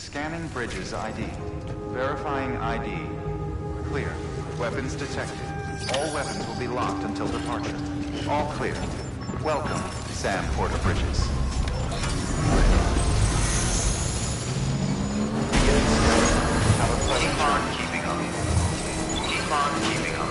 Scanning bridges ID. Verifying ID. Clear. Weapons detected. All weapons will be locked until departure. All clear. Welcome, Sam Porter Bridges. Have a pleasant Keep on keeping on. Keep on keeping on.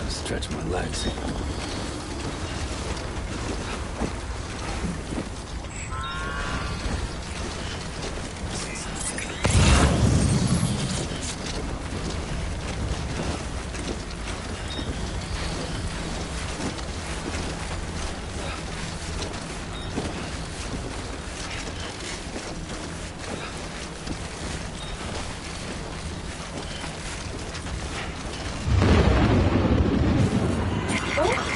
Stretch my legs. Oh.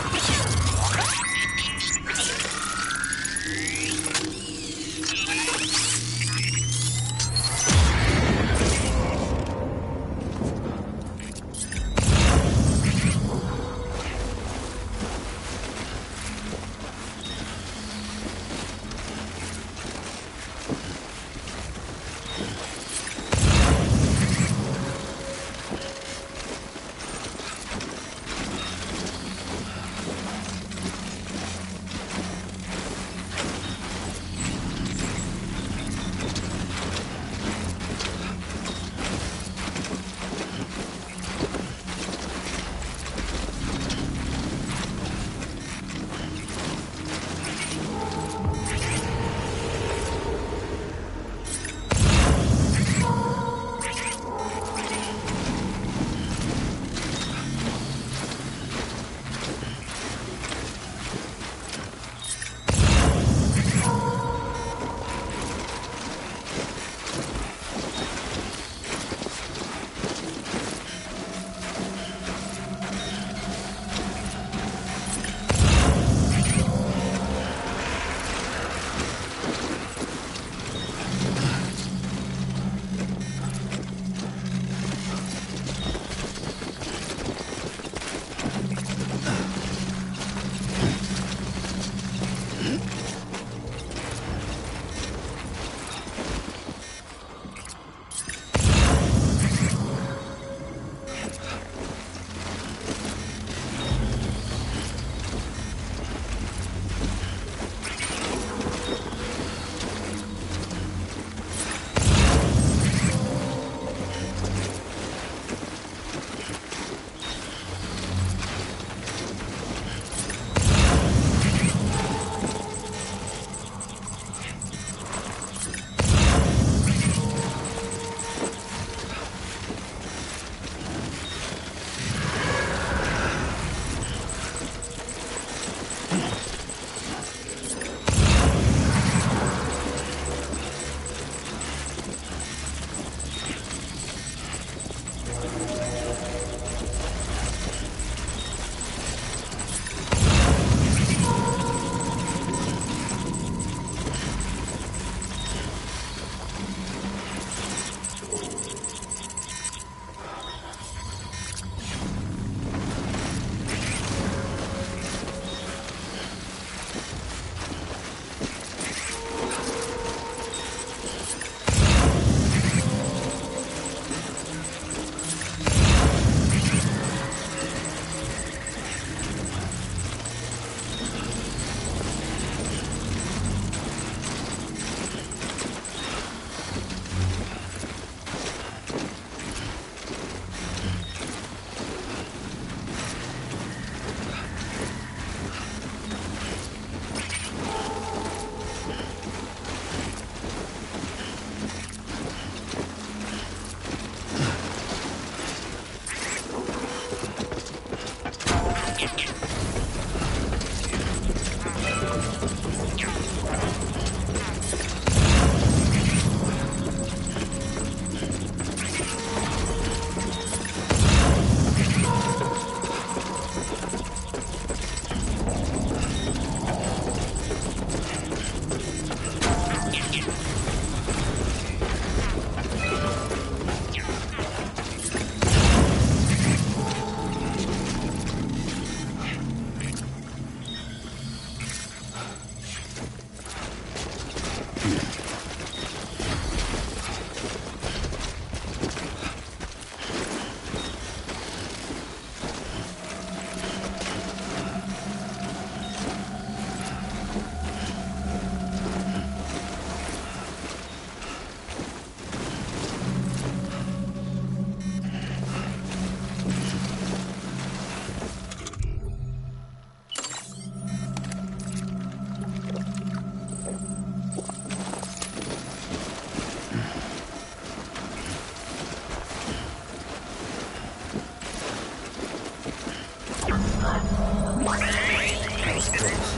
That was close.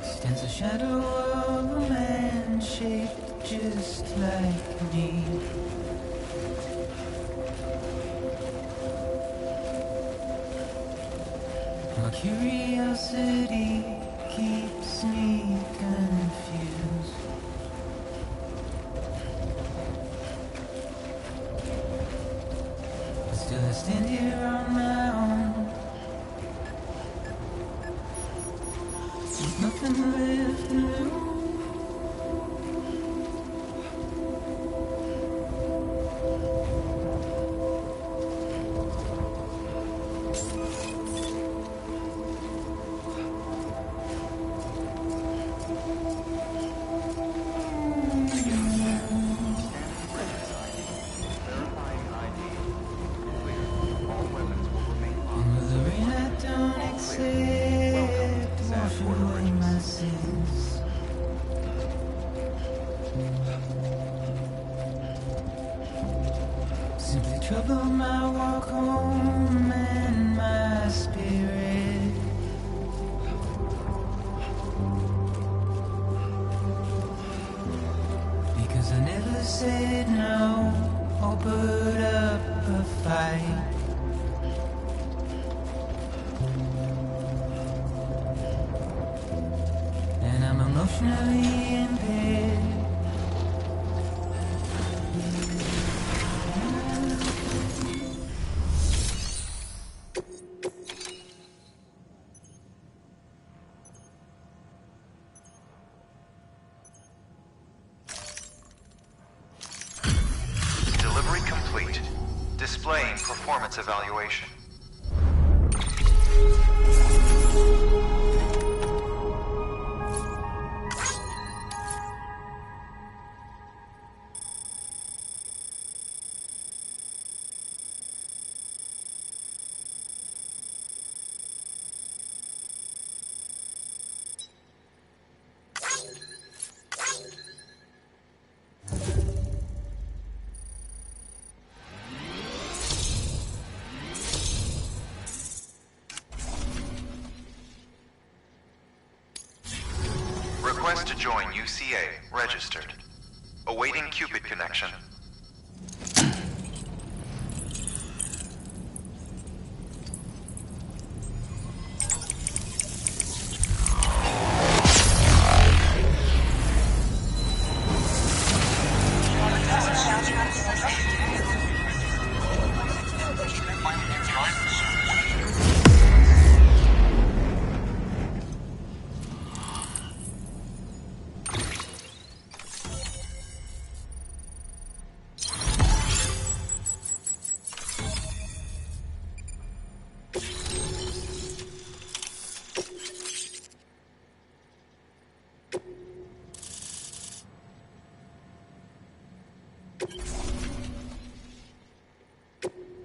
Stands a shadow of a man shaped just like me. My curiosity keeps me confused. But still I stand here on my own. There's nothing left to lose. Verifying ID. Clear. All weapons will remain locked. And with the rain I don't accept, wash away my sins. Simply trouble my walk home and my spirit. Because I never said no or put up a fight. And I'm emotionally impaired. Delivery complete. Displaying performance evaluation. Request to join UCA. Registered. Awaiting Cupid connection.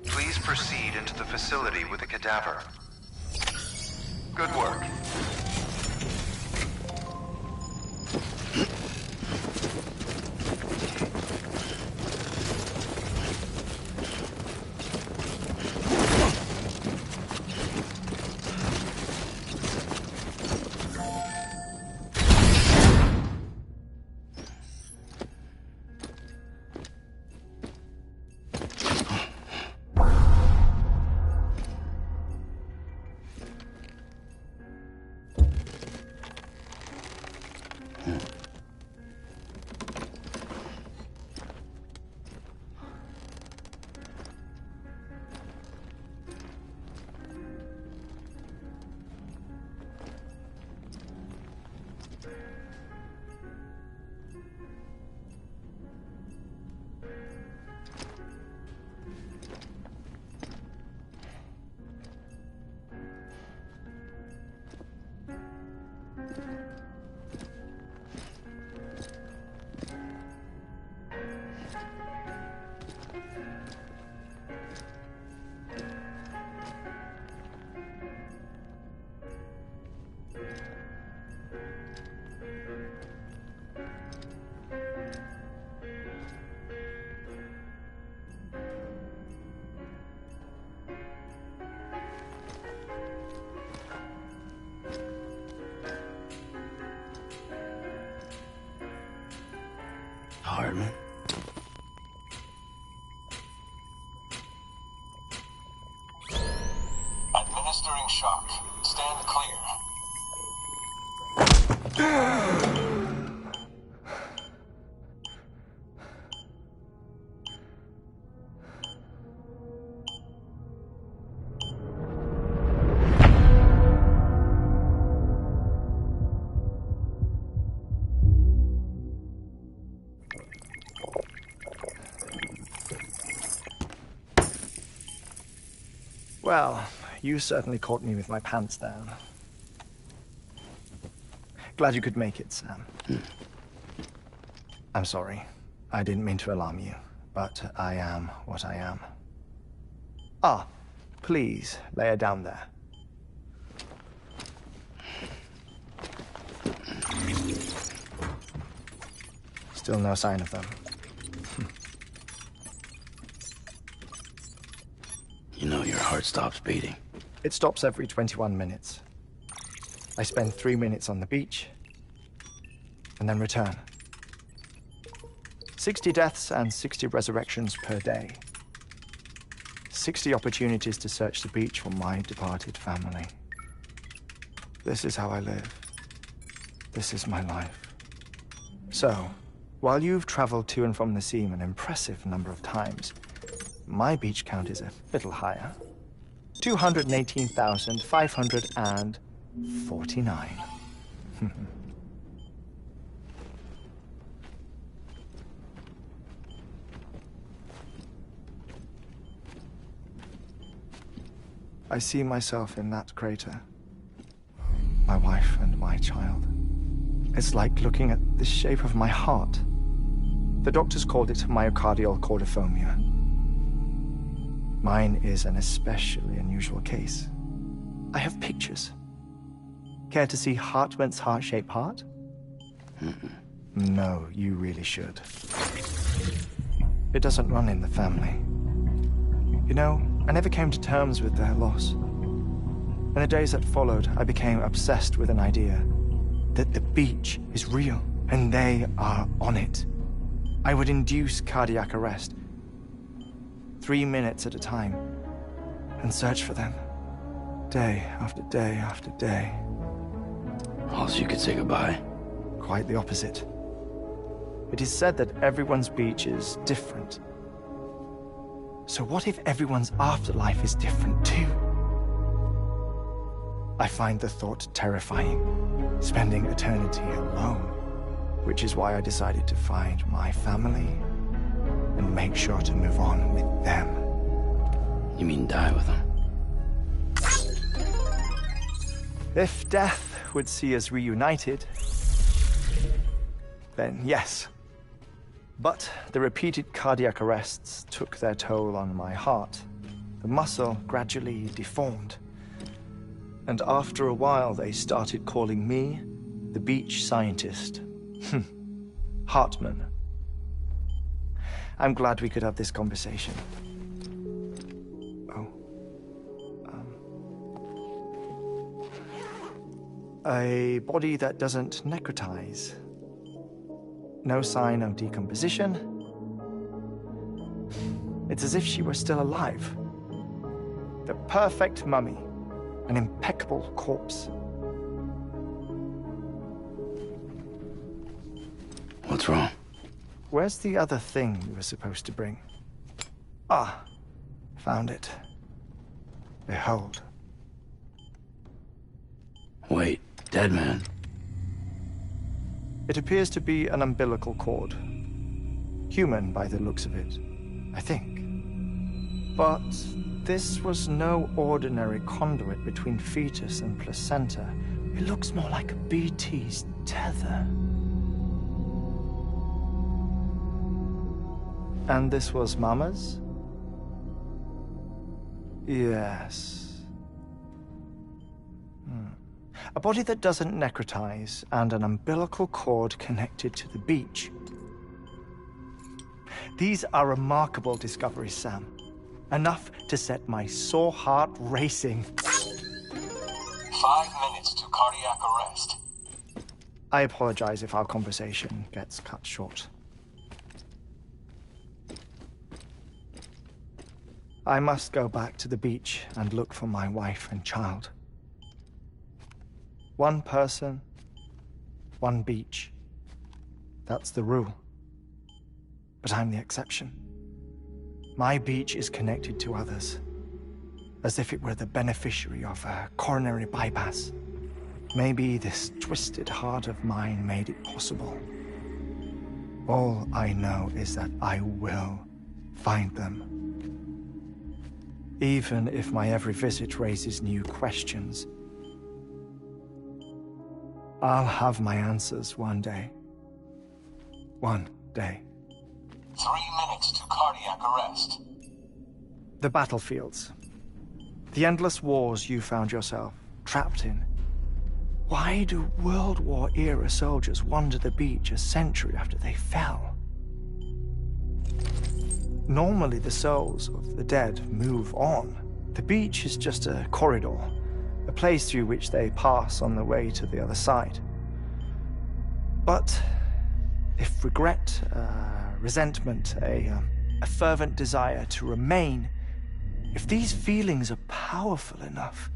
Please proceed into the facility with the cadaver. Good work. Hardman. Administering shock. Stand clear. Well, you certainly caught me with my pants down. Glad you could make it, Sam. I'm sorry. I didn't mean to alarm you, but I am what I am. Ah, please, lay her down there. Still no sign of them. You know your heart stops beating. It stops every 21 minutes. I spend 3 minutes on the beach, and then return. 60 deaths and 60 resurrections per day. 60 opportunities to search the beach for my departed family. This is how I live. This is my life. So, while you've traveled to and from the seam an impressive number of times, my beach count is a little higher. 218,549. I see myself in that crater. My wife and my child. It's like looking at the shape of my heart. The doctors called it myocardial cordiformia. Mine is an especially unusual case. I have pictures. Care to see Hartman's heart-shaped heart? No, you really should. It doesn't run in the family. You know, I never came to terms with their loss. In the days that followed, I became obsessed with an idea that the beach is real, and they are on it. I would induce cardiac arrest, 3 minutes at a time, and search for them, day after day after day. Also, you could say goodbye. Quite the opposite. It is said that everyone's beach is different. So what if everyone's afterlife is different too? I find the thought terrifying, spending eternity alone, which is why I decided to find my family and make sure to move on with them. You mean die with them? If death would see us reunited, then yes. But the repeated cardiac arrests took their toll on my heart. The muscle gradually deformed. And after a while, they started calling me the beach scientist. Hartman. I'm glad we could have this conversation. A body that doesn't necrotize. No sign of decomposition. It's as if she were still alive. The perfect mummy. An impeccable corpse. What's wrong? Where's the other thing you were supposed to bring? Ah, found it. Behold. Wait, dead man? It appears to be an umbilical cord. Human by the looks of it, I think. But this was no ordinary conduit between fetus and placenta. It looks more like a BT's tether. And this was Mama's? Yes. A body that doesn't necrotize, and an umbilical cord connected to the beach. These are remarkable discoveries, Sam. Enough to set my sore heart racing. 5 minutes to cardiac arrest. I apologize if our conversation gets cut short. I must go back to the beach and look for my wife and child. One person, one beach. That's the rule. But I'm the exception. My beach is connected to others, as if it were the beneficiary of a coronary bypass. Maybe this twisted heart of mine made it possible. All I know is that I will find them. Even if my every visit raises new questions, I'll have my answers one day. One day. 3 minutes to cardiac arrest. The battlefields. The endless wars you found yourself trapped in. Why do World War-era soldiers wander the beach a century after they fell? Normally, the souls of the dead move on. The beach is just a corridor, a place through which they pass on the way to the other side. But if regret, resentment, a fervent desire to remain, if these feelings are powerful enough,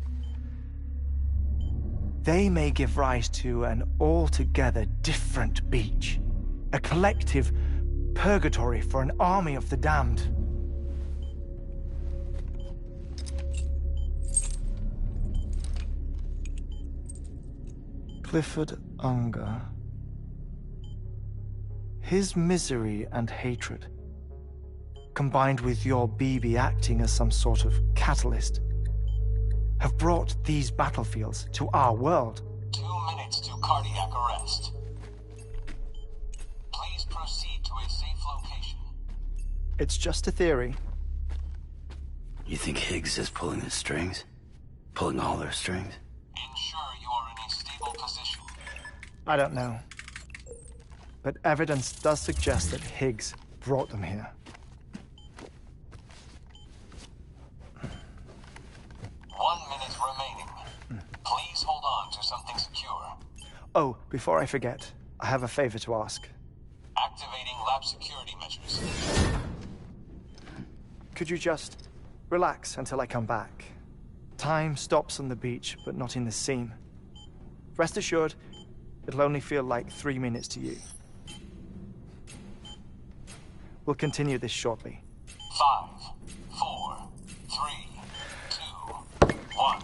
they may give rise to an altogether different beach, a collective purgatory for an army of the damned. Clifford Unger. His misery and hatred, combined with your BB acting as some sort of catalyst, have brought these battlefields to our world. 2 minutes to cardiac arrest. Please proceed to a safe location. It's just a theory. You think Higgs is pulling the strings? Pulling all their strings? Ensure you are in a stable position. I don't know. But evidence does suggest that Higgs brought them here. 1 minute remaining. Please hold on to something secure. Oh, before I forget, I have a favor to ask. Activating lab security measures. Could you just relax until I come back? Time stops on the beach, but not in the scene. Rest assured, it'll only feel like 3 minutes to you. We'll continue this shortly. 5, 4, 3, 2, 1.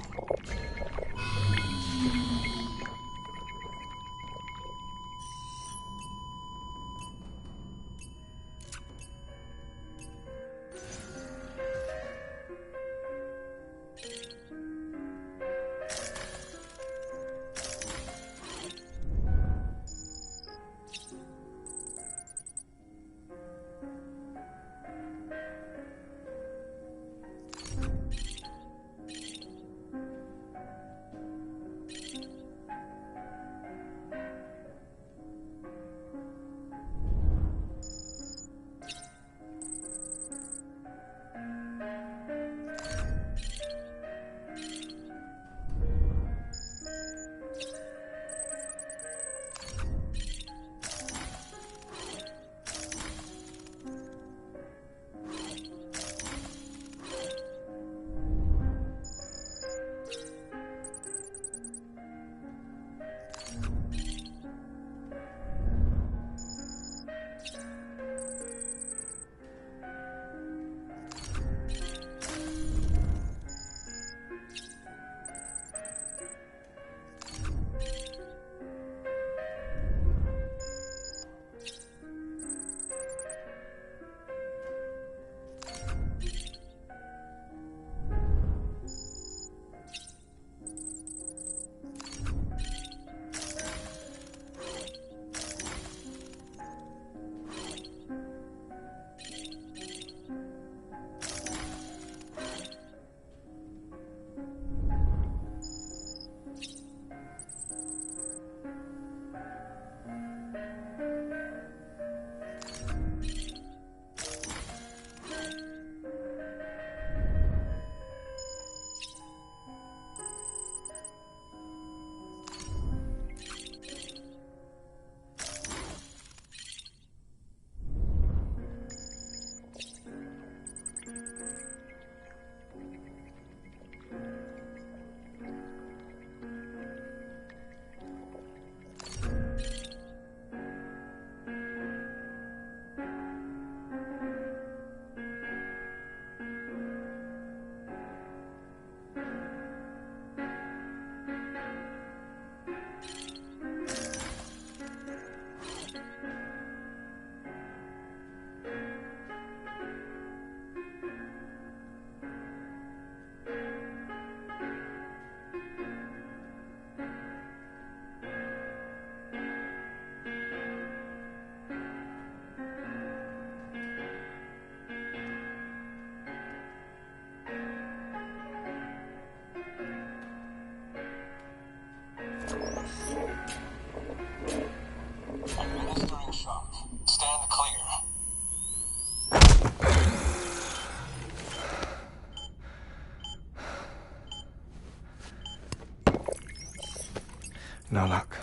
No luck.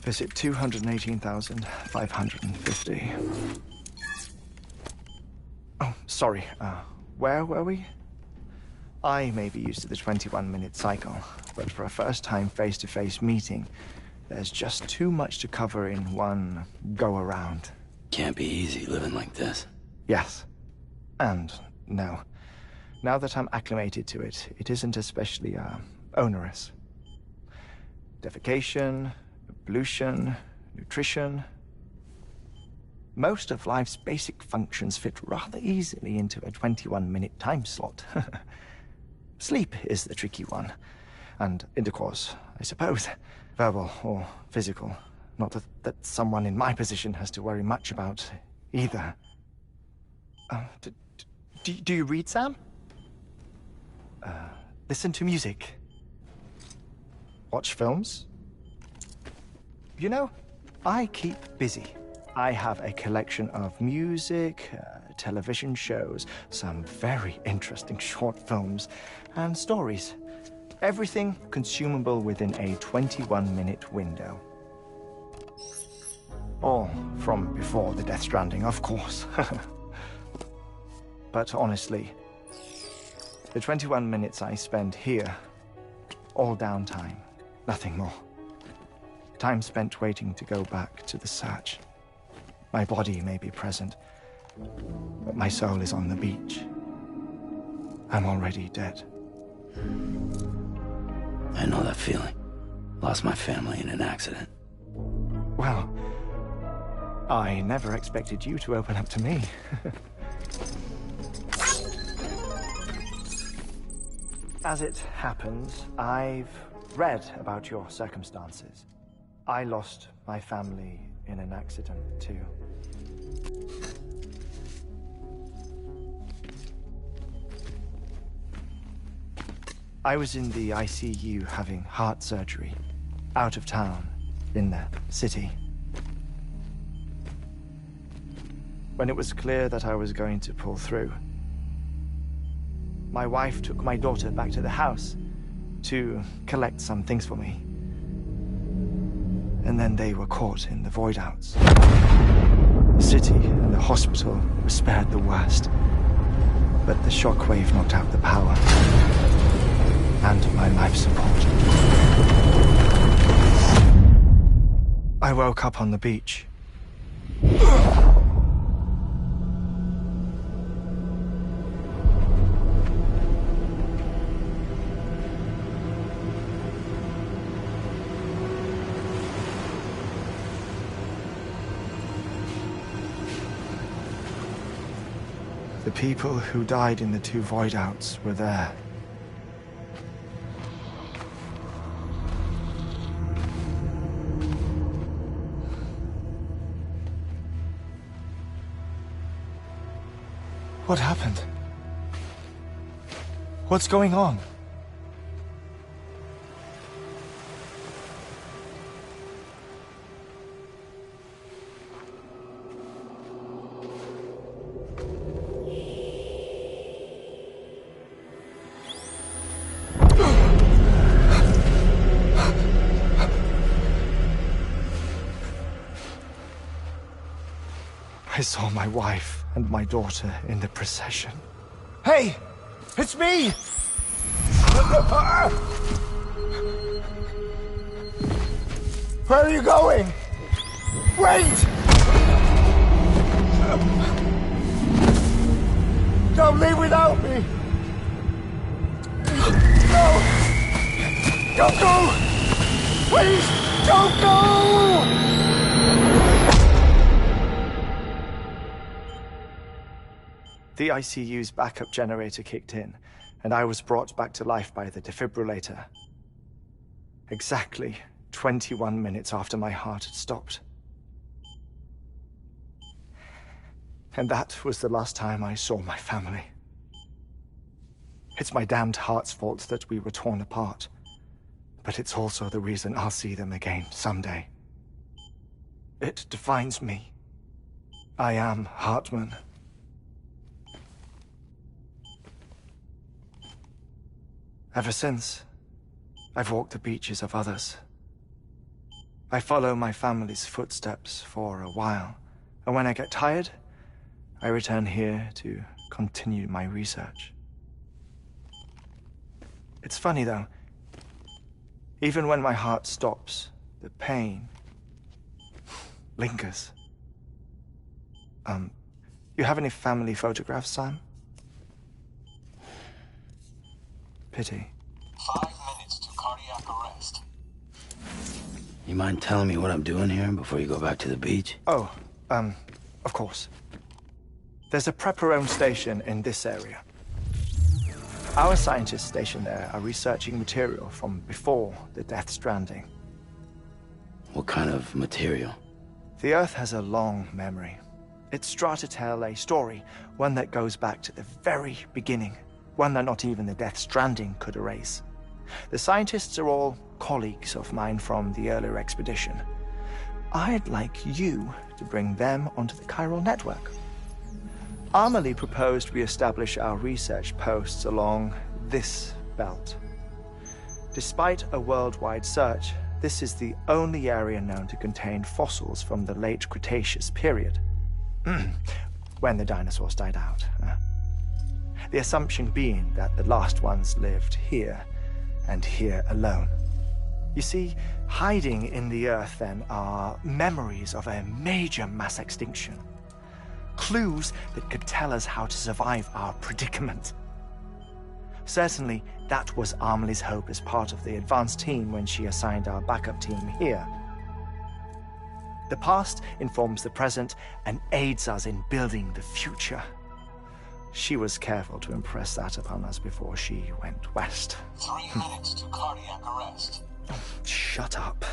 Visit 218,550. Oh, sorry. Where were we? I may be used to the 21-minute cycle, but for a first-time face-to-face meeting, there's just too much to cover in one go-around. Can't be easy living like this. Yes. And no. Now that I'm acclimated to it, it isn't especially, onerous. Defecation, pollution, nutrition. Most of life's basic functions fit rather easily into a 21-minute time slot. Sleep is the tricky one. And intercourse, I suppose. Verbal or physical. Not that someone in my position has to worry much about either. Do you read, Sam? Listen to music. Watch films. You know, I keep busy. I have a collection of music, television shows, some very interesting short films, and stories. Everything consumable within a 21-minute window. All from before the Stranding, of course. But honestly, the 21 minutes I spend here, all downtime, nothing more. Time spent waiting to go back to the search. My body may be present, but my soul is on the beach. I'm already dead. I know that feeling. Lost my family in an accident. Well, I never expected you to open up to me. As it happens, I've read about your circumstances. I lost my family in an accident, too. I was in the ICU having heart surgery, out of town, in the city. When it was clear that I was going to pull through, my wife took my daughter back to the house to collect some things for me. And then they were caught in the void-outs. The city and the hospital were spared the worst, but the shockwave knocked out the power and my life support. I woke up on the beach. The people who died in the two void-outs were there. What happened? What's going on? I saw my wife and my daughter in the procession. Hey! It's me! Where are you going? Wait! Don't leave without me! No! Don't go! Please, don't go! The ICU's backup generator kicked in, and I was brought back to life by the defibrillator. Exactly 21 minutes after my heart had stopped. And that was the last time I saw my family. It's my damned heart's fault that we were torn apart, but it's also the reason I'll see them again someday. It defines me. I am Hartman. Ever since, I've walked the beaches of others. I follow my family's footsteps for a while, and when I get tired, I return here to continue my research. It's funny though, even when my heart stops, the pain lingers. You have any family photographs, Sam? Pity. 5 minutes to cardiac arrest. You mind telling me what I'm doing here before you go back to the beach? Oh, of course. There's a prepper-owned station in this area. Our scientists stationed there are researching material from before the Death Stranding. What kind of material? The Earth has a long memory. It's trying to tell a story, one that goes back to the very beginning, one that not even the Death Stranding could erase. The scientists are all colleagues of mine from the earlier expedition. I'd like you to bring them onto the chiral network. Amelie proposed we establish our research posts along this belt. Despite a worldwide search, this is the only area known to contain fossils from the late Cretaceous period. When the dinosaurs died out. The assumption being that the last ones lived here, and here alone. You see, hiding in the Earth then are memories of a major mass extinction. Clues that could tell us how to survive our predicament. Certainly, that was Amelie's hope as part of the advanced team when she assigned our backup team here. The past informs the present and aids us in building the future. She was careful to impress that upon us before she went west. 3 minutes to cardiac arrest. Shut up.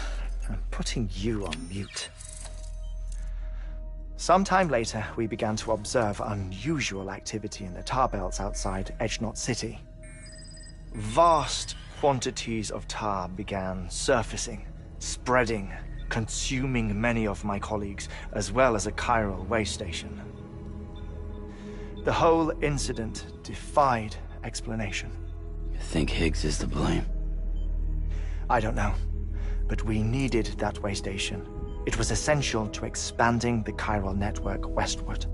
I'm putting you on mute. Sometime later, we began to observe unusual activity in the tar belts outside Edgenot City. Vast quantities of tar began surfacing, spreading, consuming many of my colleagues, as well as a chiral way station. The whole incident defied explanation. You think Higgs is to blame? I don't know, but we needed that way station. It was essential to expanding the chiral network westward.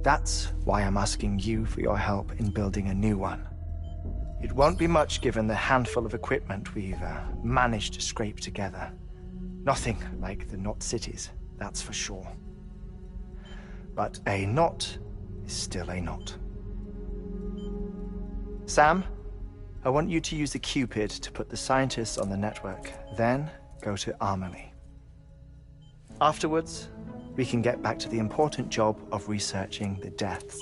That's why I'm asking you for your help in building a new one. It won't be much given the handful of equipment we've managed to scrape together. Nothing like the knot cities, that's for sure. But a knot is still a knot. Sam, I want you to use the Cupid to put the scientists on the network, then go to Amelie. Afterwards, we can get back to the important job of researching the deaths.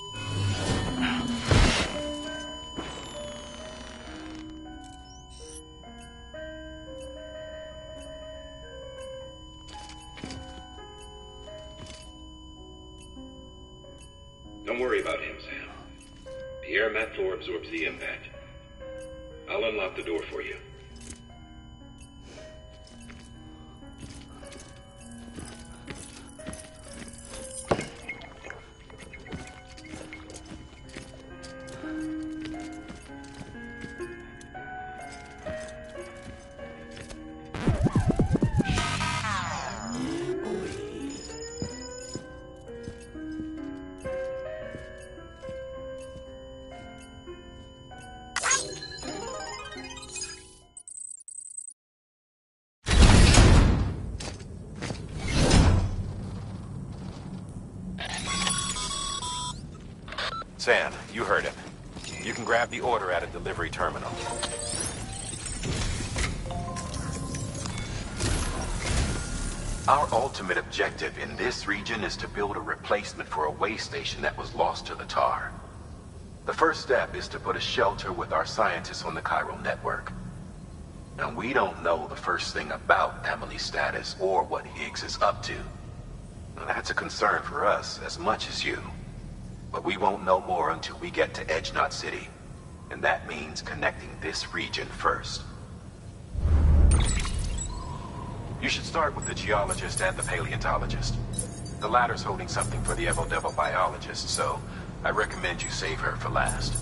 Don't worry about him, Sam. The air mat floor absorbs the impact. I'll unlock the door for you. Sam, you heard him. You can grab the order at a delivery terminal. Our ultimate objective in this region is to build a replacement for a way station that was lost to the tar. The first step is to put a shelter with our scientists on the chiral network. Now, we don't know the first thing about Amelie's status or what Higgs is up to. Now, that's a concern for us as much as you. But we won't know more until we get to Edgenot City. And that means connecting this region first. You should start with the geologist and the paleontologist. The latter's holding something for the Evo Devil biologist, so I recommend you save her for last.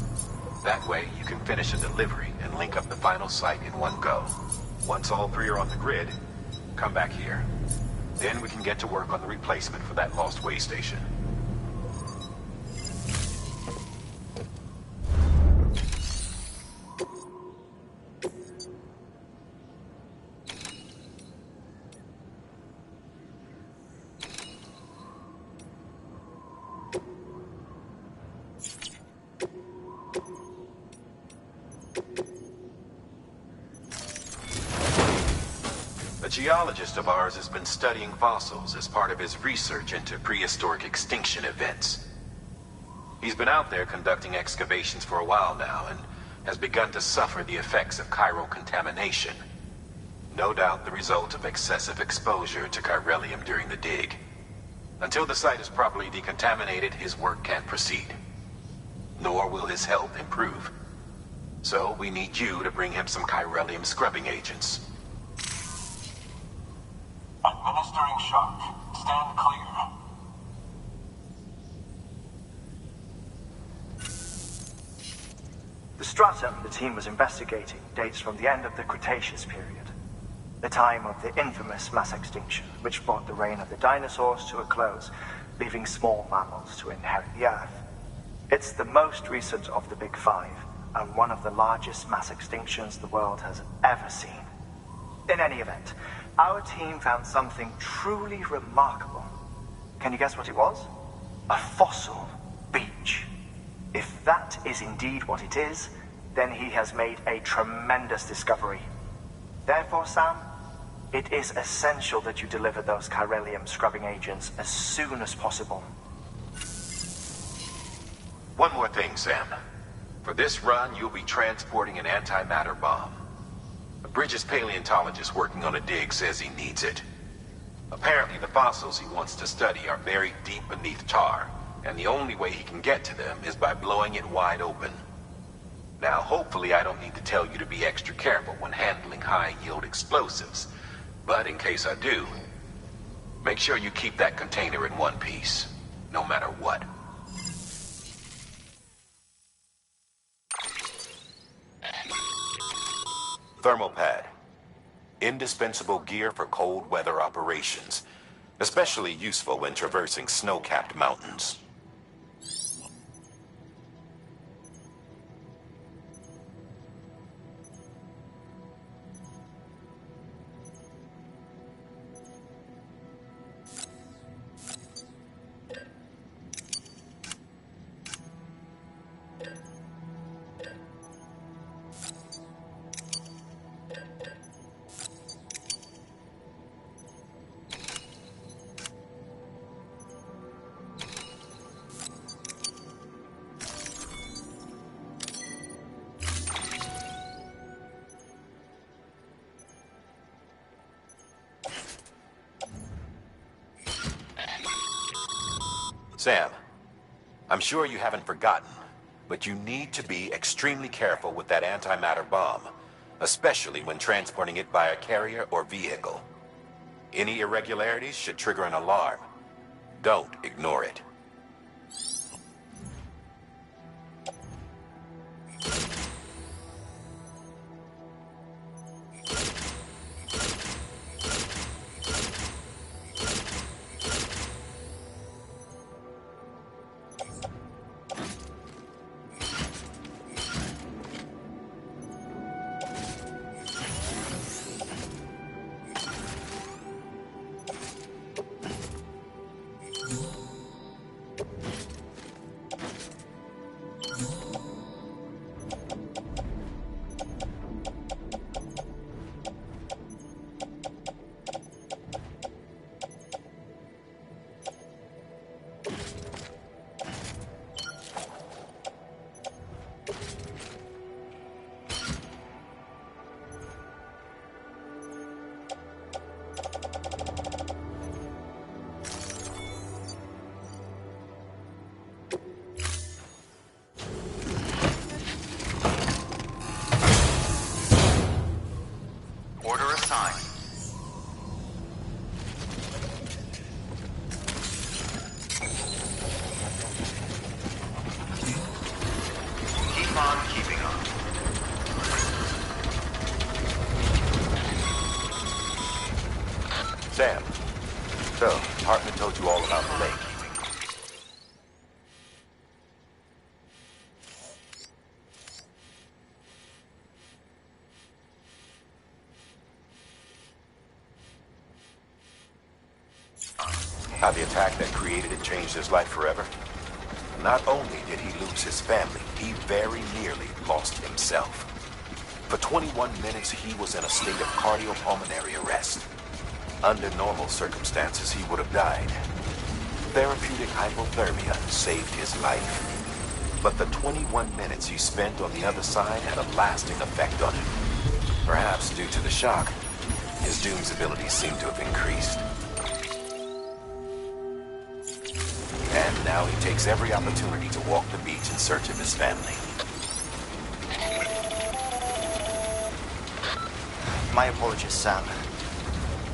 That way, you can finish a delivery and link up the final site in one go. Once all three are on the grid, come back here. Then we can get to work on the replacement for that lost way station. A geologist of ours has been studying fossils as part of his research into prehistoric extinction events. He's been out there conducting excavations for a while now and has begun to suffer the effects of chiral contamination. No doubt the result of excessive exposure to chiralium during the dig. Until the site is properly decontaminated, his work can't proceed. Nor will his health improve. So we need you to bring him some chiralium scrubbing agents. Administering shock. Stand clear. The stratum the team was investigating dates from the end of the Cretaceous period, the time of the infamous mass extinction, which brought the reign of the dinosaurs to a close, leaving small mammals to inherit the Earth. It's the most recent of the Big Five, and one of the largest mass extinctions the world has ever seen. In any event, our team found something truly remarkable. Can you guess what it was? A fossil beach. If that is indeed what it is, then he has made a tremendous discovery. Therefore, Sam, it is essential that you deliver those chiralium scrubbing agents as soon as possible. One more thing, Sam. For this run, you'll be transporting an antimatter bomb. A Bridges paleontologist working on a dig says he needs it. Apparently, the fossils he wants to study are buried deep beneath tar, and the only way he can get to them is by blowing it wide open. Now, hopefully I don't need to tell you to be extra careful when handling high-yield explosives, but in case I do, make sure you keep that container in one piece, no matter what. Thermal pad. Indispensable gear for cold weather operations, especially useful when traversing snow-capped mountains. Sam, I'm sure you haven't forgotten, but you need to be extremely careful with that antimatter bomb, especially when transporting it by a carrier or vehicle. Any irregularities should trigger an alarm. Don't ignore it. Keep on Sam, so, Hartman told you all about the lake. How the attack that created it changed his life forever? Not only did he lose his family, he very nearly lost himself. For 21 minutes, he was in a state of cardiopulmonary arrest. Under normal circumstances, he would have died. Therapeutic hypothermia saved his life. But the 21 minutes he spent on the other side had a lasting effect on him. Perhaps due to the shock, his Doom's abilities seem to have increased. And now he takes every opportunity to walk the beach in search of his family. My apologies, Sam.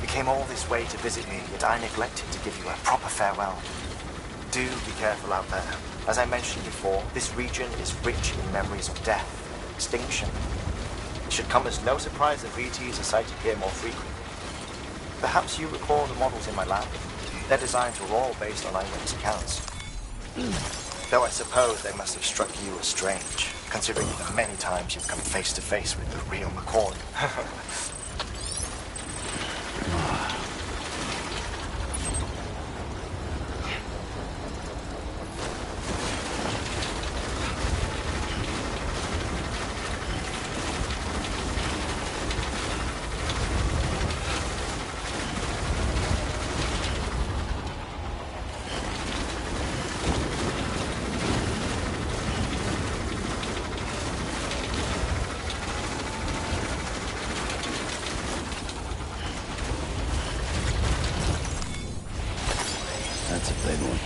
You came all this way to visit me, yet I neglected to give you a proper farewell. Do be careful out there. As I mentioned before, this region is rich in memories of death and extinction. It should come as no surprise that VTs are sighted here more frequently. Perhaps you recall the models in my lab? Their designs were all based on eyewitness accounts. Though I suppose they must have struck you as strange, considering the many times you've come face to face with the real McCoy. That's a big one.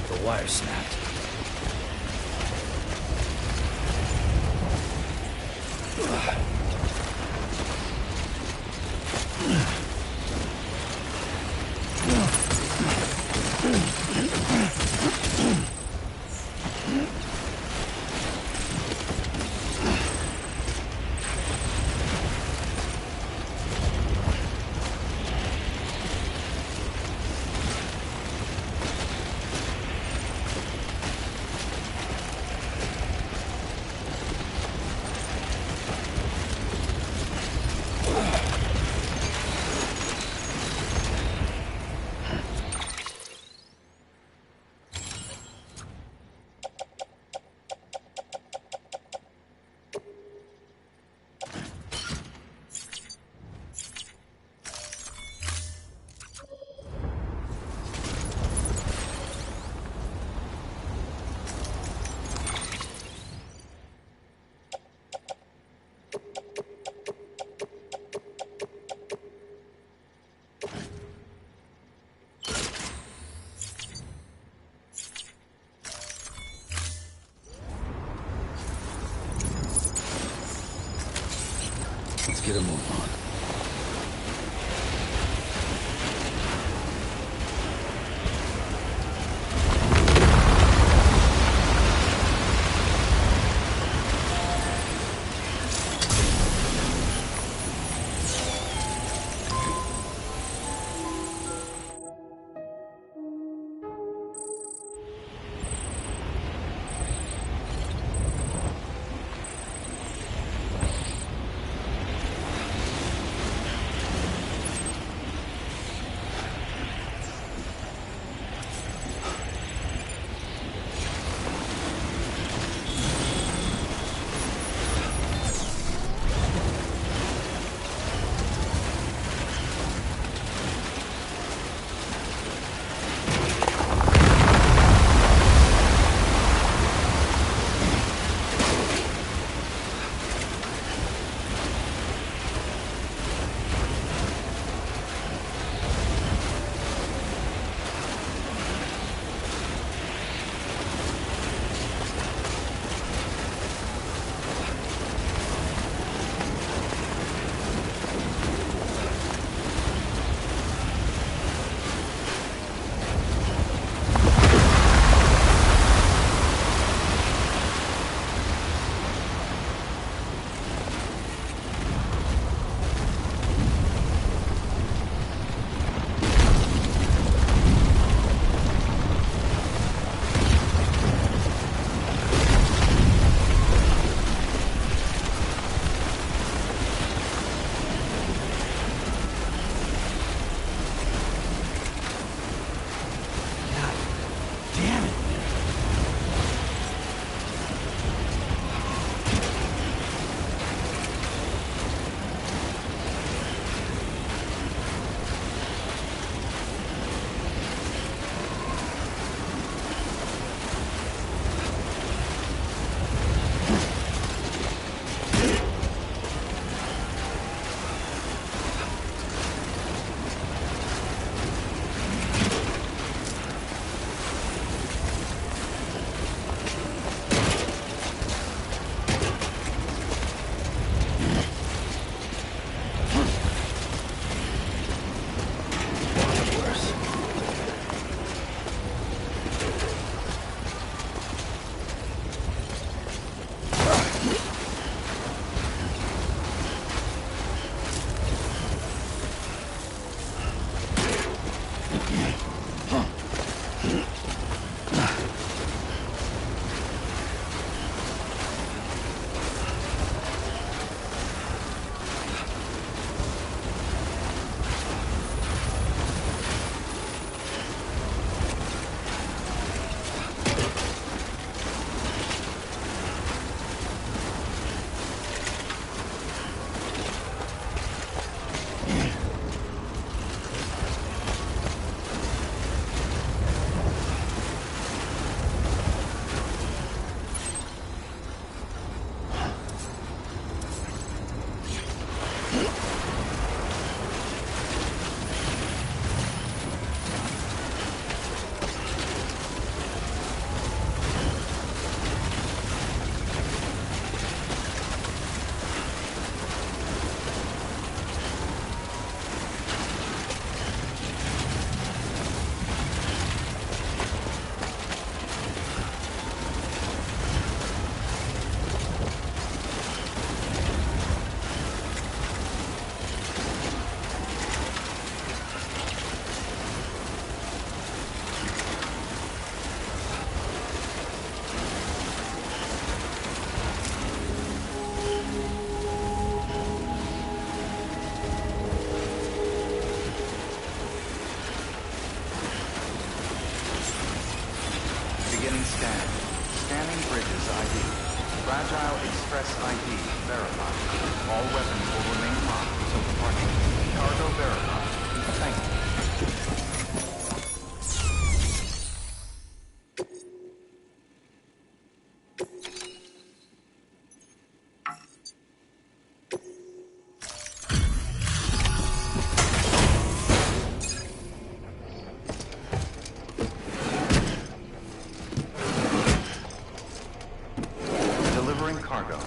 The wire snapped. Let's get a move on. Fragile Express ID verified. All weapons will remain locked until departure. Cargo verified. Thank you. Delivering cargo.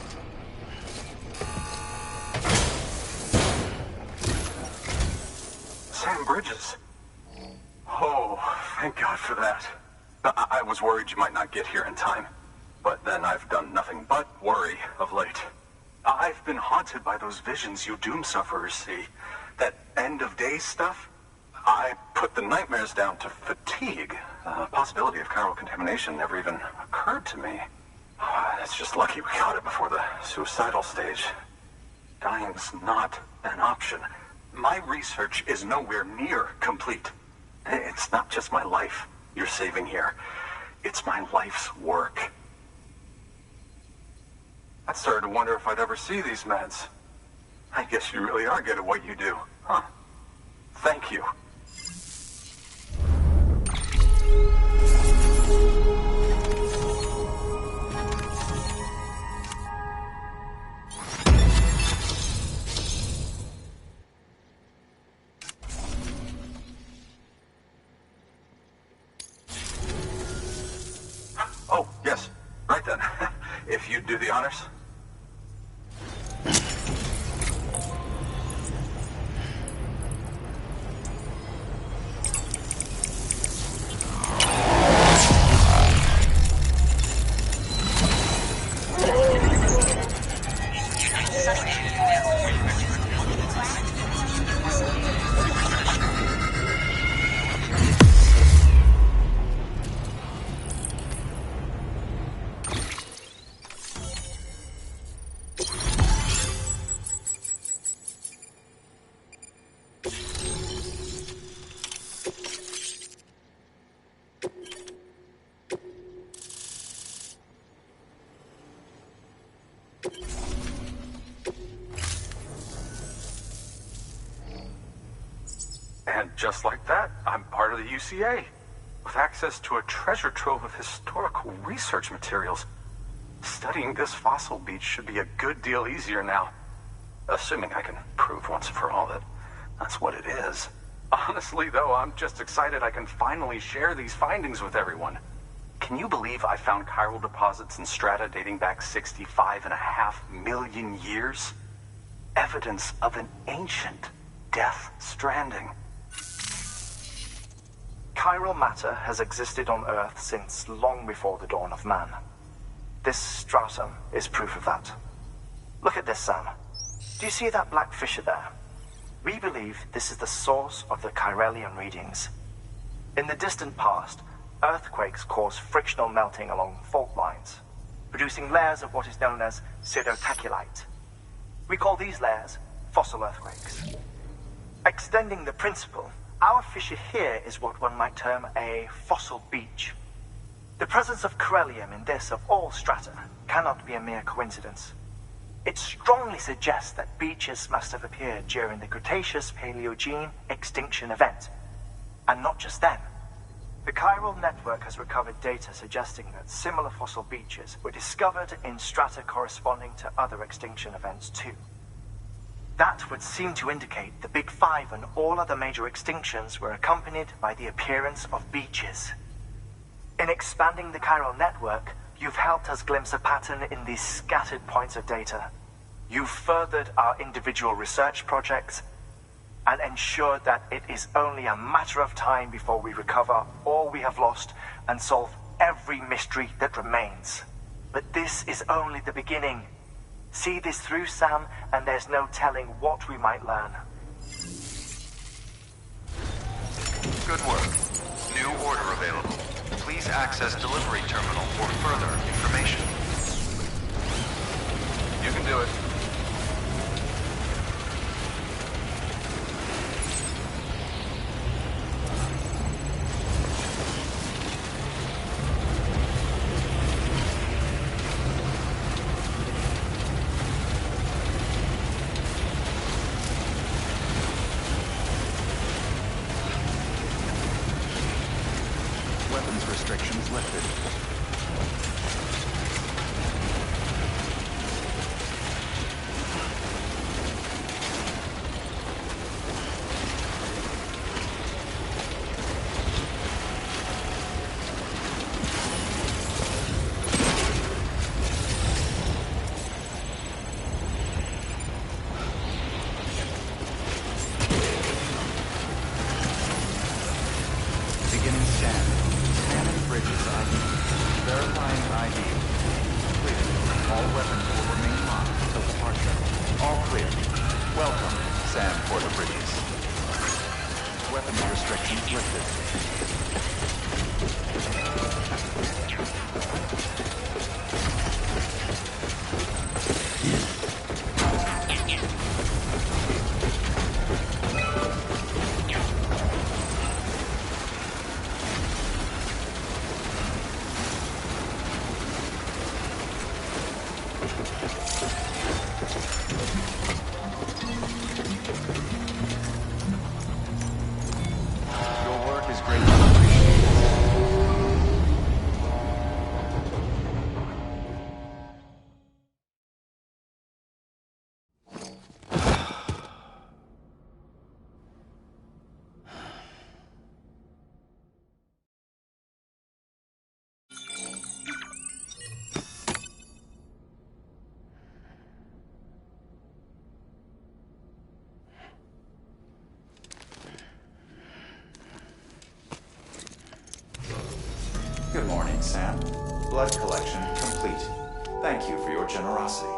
Sam Bridges. Oh, thank God for that. I was worried you might not get here in time. But then I've done nothing but worry of late. I've been haunted by those visions you doom sufferers see. That end of days stuff. I put the nightmares down to fatigue. The possibility of chiral contamination never even occurred to me. It's just lucky we got it before the suicidal stage. Dying's not an option. My research is nowhere near complete. It's not just my life you're saving here. It's my life's work. I started to wonder if I'd ever see these meds. I guess you really are good at what you do, huh? Thank you. Oh, yes. Right then. If you'd do the honors. And just like that, I'm part of the UCA, with access to a treasure trove of historical research materials. Studying this fossil beach should be a good deal easier now. Assuming I can prove once and for all that that's what it is. Honestly, though, I'm just excited I can finally share these findings with everyone. Can you believe I found chiral deposits in strata dating back 65.5 million years? Evidence of an ancient death stranding. Chiral matter has existed on Earth since long before the dawn of man. This stratum is proof of that. Look at this, Sam. Do you see that black fissure there? We believe this is the source of the Chiralian readings. In the distant past, earthquakes cause frictional melting along fault lines, producing layers of what is known as pseudotachylite. We call these layers fossil earthquakes. Extending the principle, our fissure here is what one might term a fossil beach. The presence of chiralium in this of all strata cannot be a mere coincidence. It strongly suggests that beaches must have appeared during the Cretaceous-Paleogene extinction event. And not just then. The chiral network has recovered data suggesting that similar fossil beaches were discovered in strata corresponding to other extinction events too. That would seem to indicate the Big Five and all other major extinctions were accompanied by the appearance of beaches. In expanding the chiral network, you've helped us glimpse a pattern in these scattered points of data. You've furthered our individual research projects and ensured that it is only a matter of time before we recover all we have lost and solve every mystery that remains. But this is only the beginning. See this through, Sam, and there's no telling what we might learn. Good work. New order available. Please access delivery terminal for further information. You can do it. weapons restrictions lifted. Beginning scan. Scanning bridges ID. Verifying ID. Clear. All weapons will remain locked until departure. All clear. Welcome, Sam Porter Bridges. Weapons restrictions lifted. Your work is greatly appreciated. Good morning, Sam. Blood collection complete. Thank you for your generosity.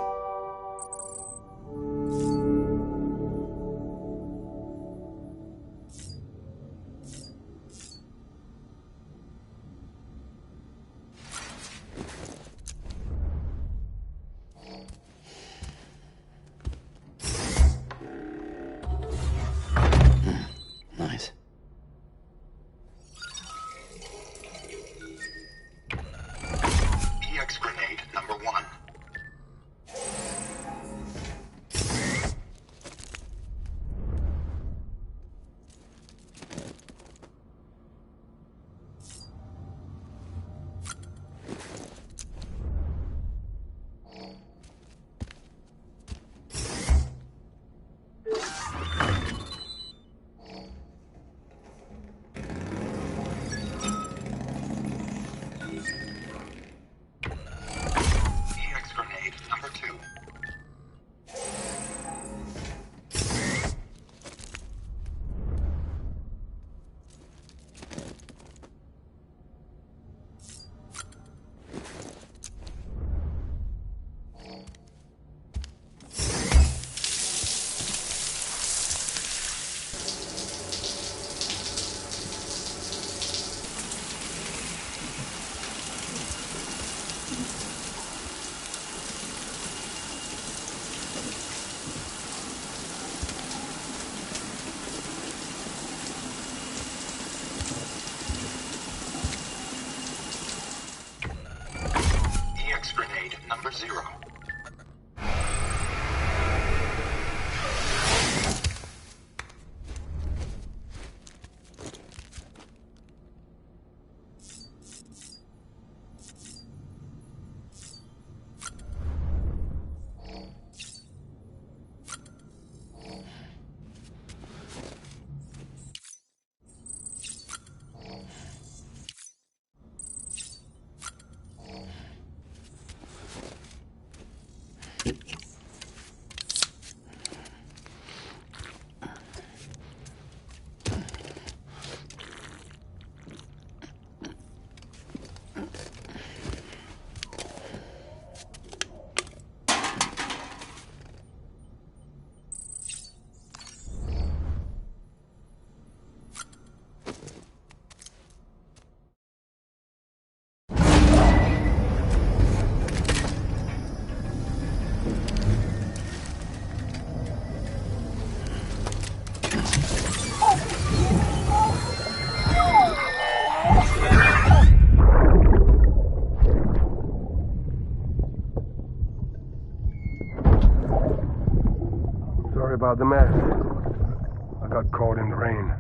Nice. EX grenade number 1. EX grenade number 2. EX grenade number 0. Sorry about the mess. I got caught in the rain.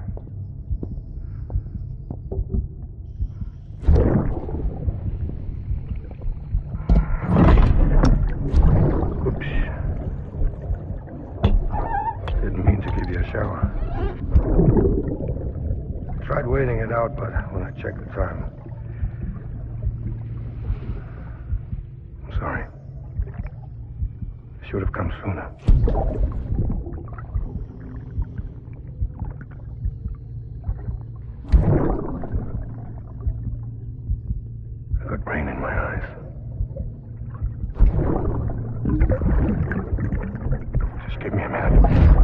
shower. Tried waiting it out, but when I checked the time... I'm sorry. I should have come sooner. I got rain in my eyes. Just give me a minute.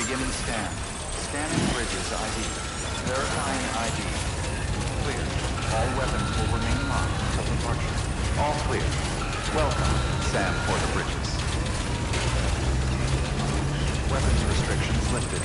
Beginning scan. Scanning bridges ID. Verifying ID. Clear. All weapons will remain locked until departure. All clear. Welcome, Sam Porter Bridges. Weapons restrictions lifted.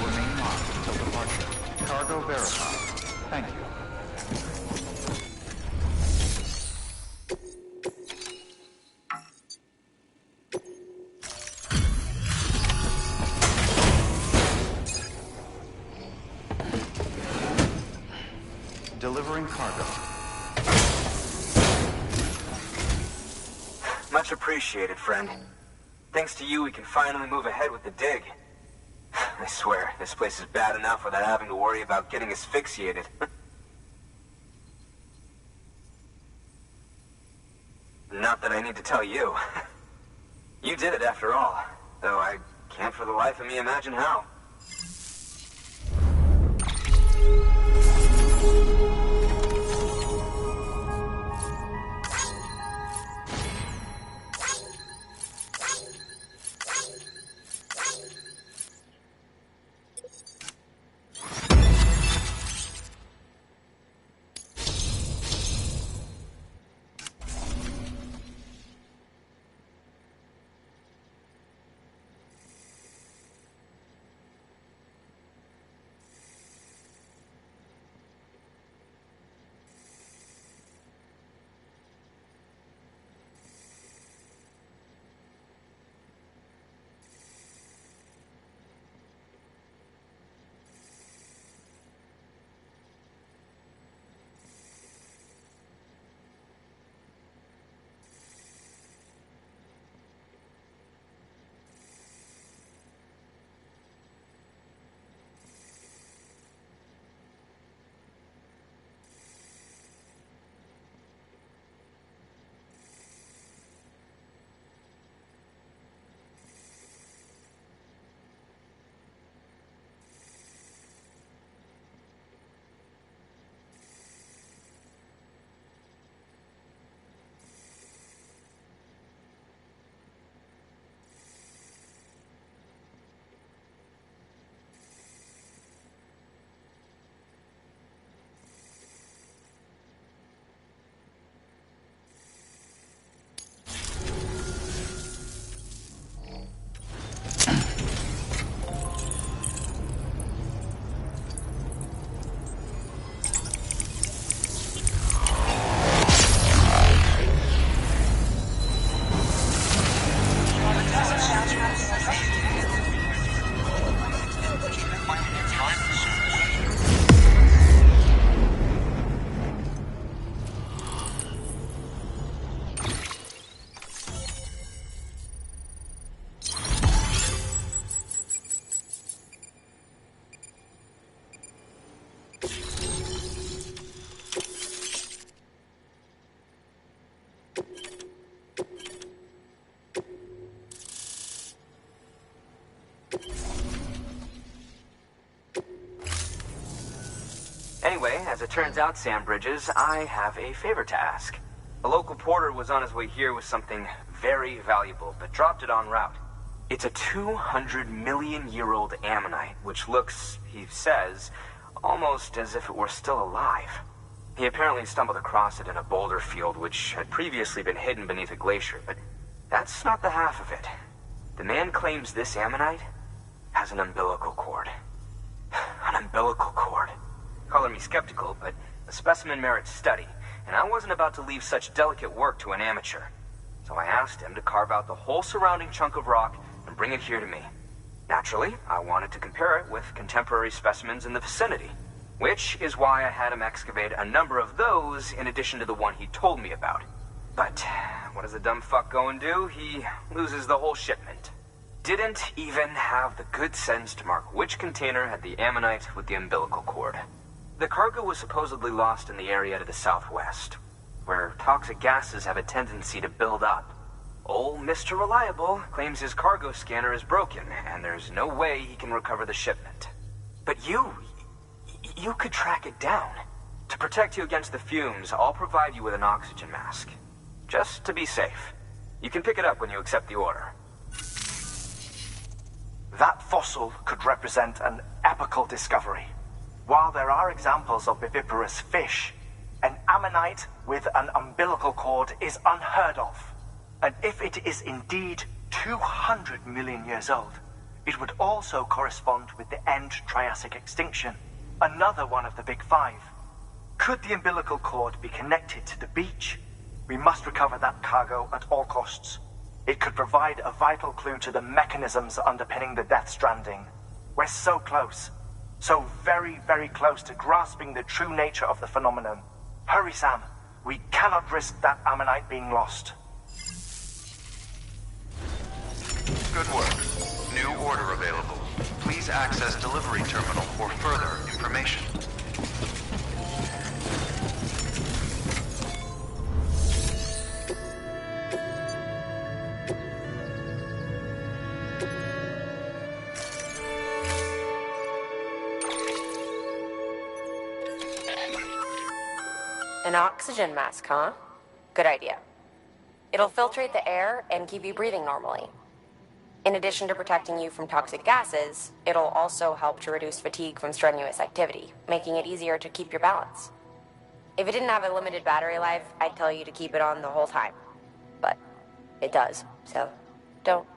will remain locked until departure. Cargo verified. Thank you. Delivering cargo. Much appreciated, friend. Thanks to you, we can finally move ahead with the dig. I swear, this place is bad enough without having to worry about getting asphyxiated. Not that I need to tell you. You did it after all, though I can't for the life of me imagine how. Anyway, as it turns out, Sam Bridges, I have a favor to ask. A local porter was on his way here with something very valuable, but dropped it en route. It's a 200-million-year-old ammonite, which looks, he says, almost as if it were still alive. He apparently stumbled across it in a boulder field which had previously been hidden beneath a glacier, but that's not the half of it. The man claims this ammonite has an umbilical cord. An umbilical cord. Color me skeptical, but the specimen merits study, and I wasn't about to leave such delicate work to an amateur. So I asked him to carve out the whole surrounding chunk of rock and bring it here to me. Naturally, I wanted to compare it with contemporary specimens in the vicinity, which is why I had him excavate a number of those in addition to the one he told me about. But what does the dumb fuck go and do? He loses the whole shipment. Didn't even have the good sense to mark which container had the ammonite with the umbilical cord. The cargo was supposedly lost in the area to the southwest, where toxic gases have a tendency to build up. Old Mr. Reliable claims his cargo scanner is broken, and there's no way he can recover the shipment. But you could track it down. To protect you against the fumes, I'll provide you with an oxygen mask. Just to be safe. You can pick it up when you accept the order. That fossil could represent an epochal discovery. While there are examples of viviparous fish, an ammonite with an umbilical cord is unheard of. And if it is indeed 200 million years old, It would also correspond with the end Triassic extinction, another one of the Big Five. Could the umbilical cord be connected to the beach? We must recover that cargo at all costs. It could provide a vital clue to the mechanisms underpinning the Death Stranding. We're so close. So very, very close to grasping the true nature of the phenomenon. Hurry, Sam. We cannot risk that ammonite being lost. Good work. New order available. Please access delivery terminal for further information. An oxygen mask, huh? Good idea. It'll filtrate the air and keep you breathing normally. In addition to protecting you from toxic gases, it'll also help to reduce fatigue from strenuous activity, making it easier to keep your balance. If it didn't have a limited battery life, I'd tell you to keep it on the whole time. But it does, so don't.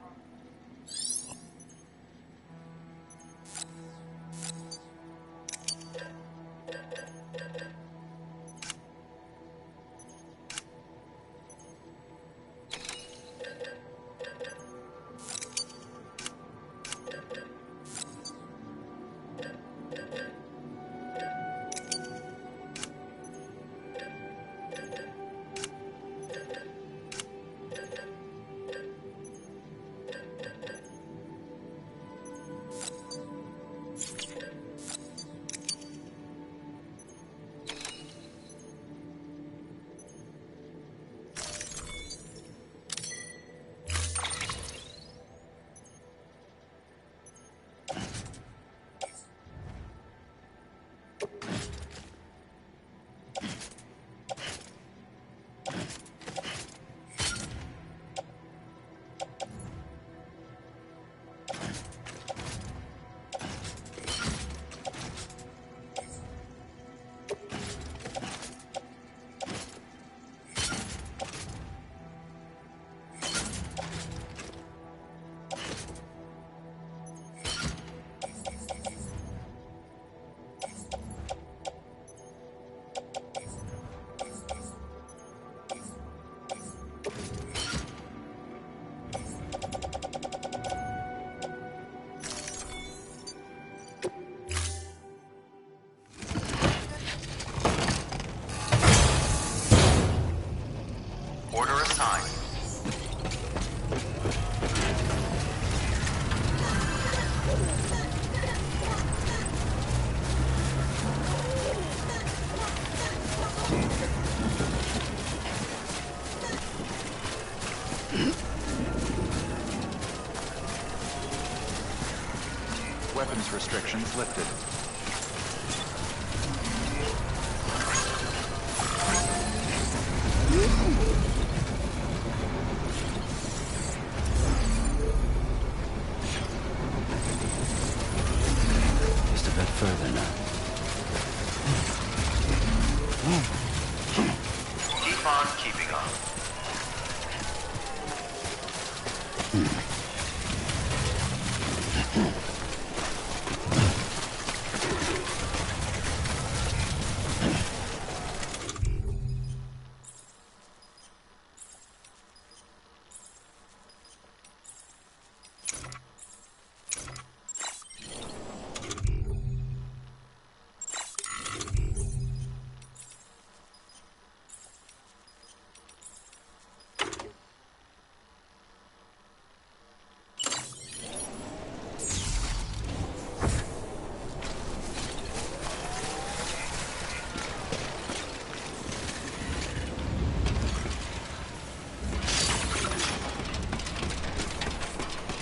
Order assigned. Weapons restrictions lifted. Just a bit further now. Keep on keeping on.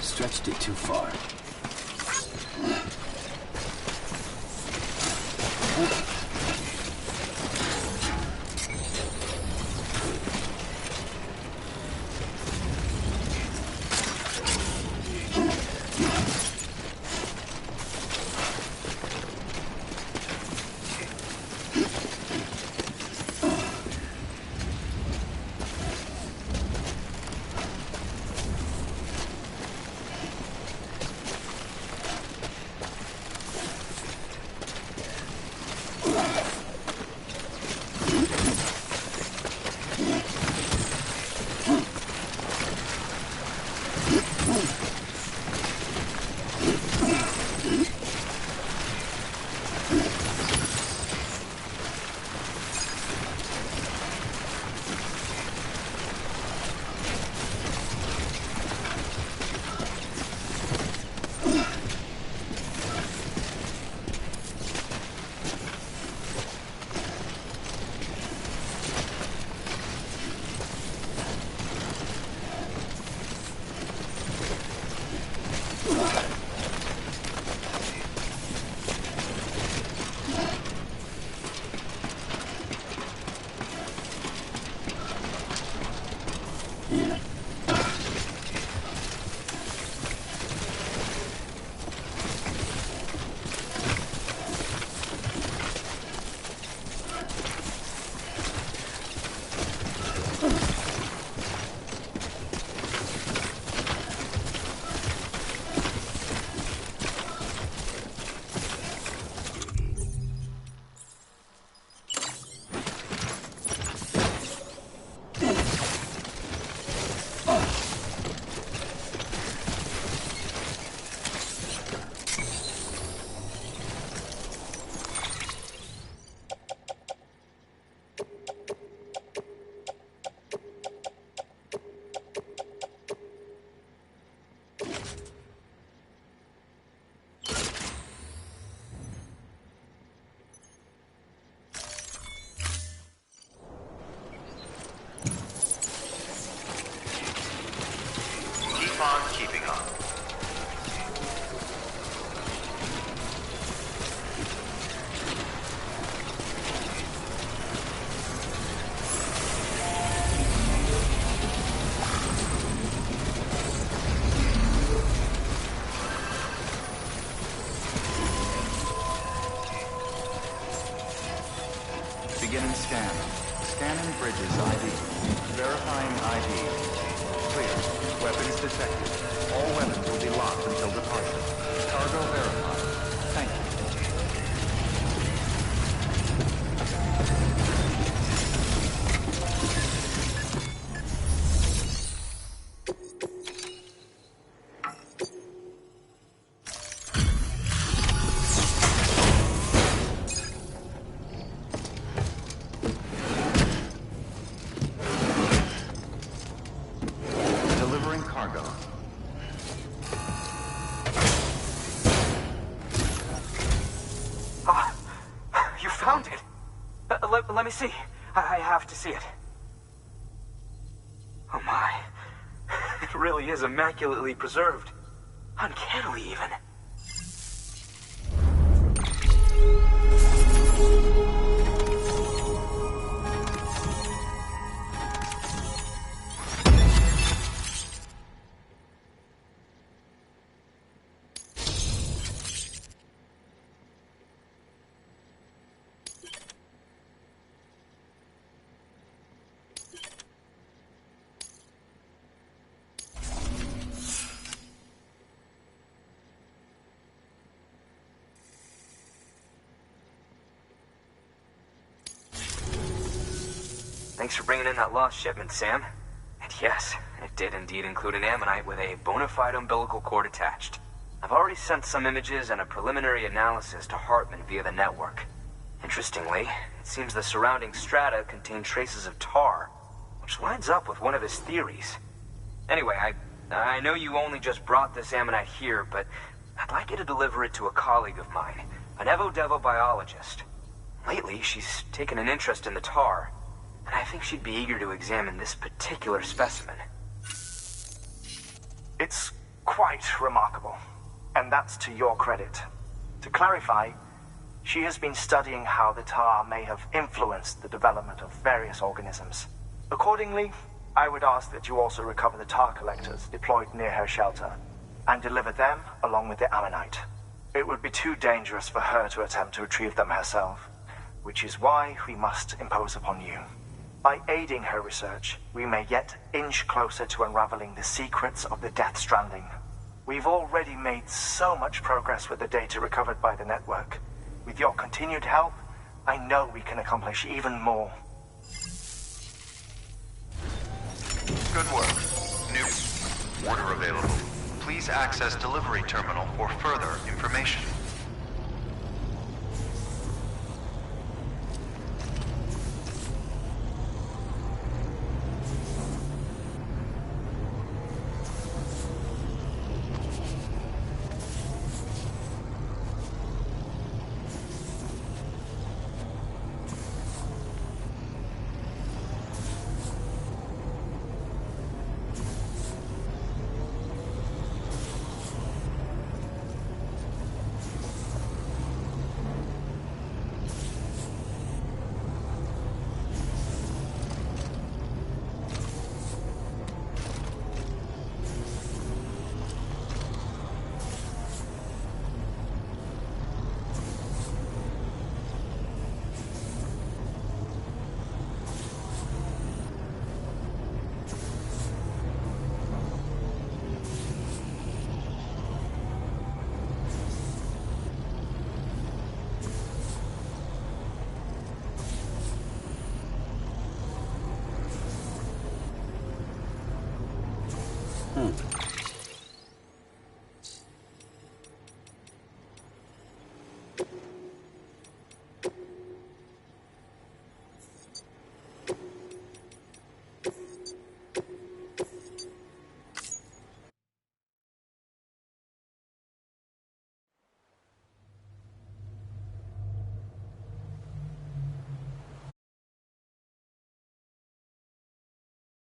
Stretched it too far. Beginning scan. Scanning bridges ID. Verifying ID. Clear. Weapons detected. All weapons will be locked until departure. Cargo verified. Thank you. Delivering cargo. You found it. Let me see. I have to see it. Oh my. It really is immaculately preserved. Uncannily even. Thanks for bringing in that lost shipment, Sam. And yes, it did indeed include an ammonite with a bona fide umbilical cord attached. I've already sent some images and a preliminary analysis to Hartman via the network. Interestingly, it seems the surrounding strata contain traces of tar, which lines up with one of his theories. Anyway, I know you only just brought this ammonite here, but I'd like you to deliver it to a colleague of mine, an Evo-Devo biologist. Lately, she's taken an interest in the tar, and I think she'd be eager to examine this particular specimen. It's quite remarkable, and that's to your credit. To clarify, she has been studying how the tar may have influenced the development of various organisms. Accordingly, I would ask that you also recover the tar collectors deployed near her shelter, and deliver them along with the ammonite. It would be too dangerous for her to attempt to retrieve them herself, which is why we must impose upon you. By aiding her research, we may yet inch closer to unraveling the secrets of the Death Stranding. We've already made so much progress with the data recovered by the network. With your continued help, I know we can accomplish even more. Good work. New order available. Please access delivery terminal for further information.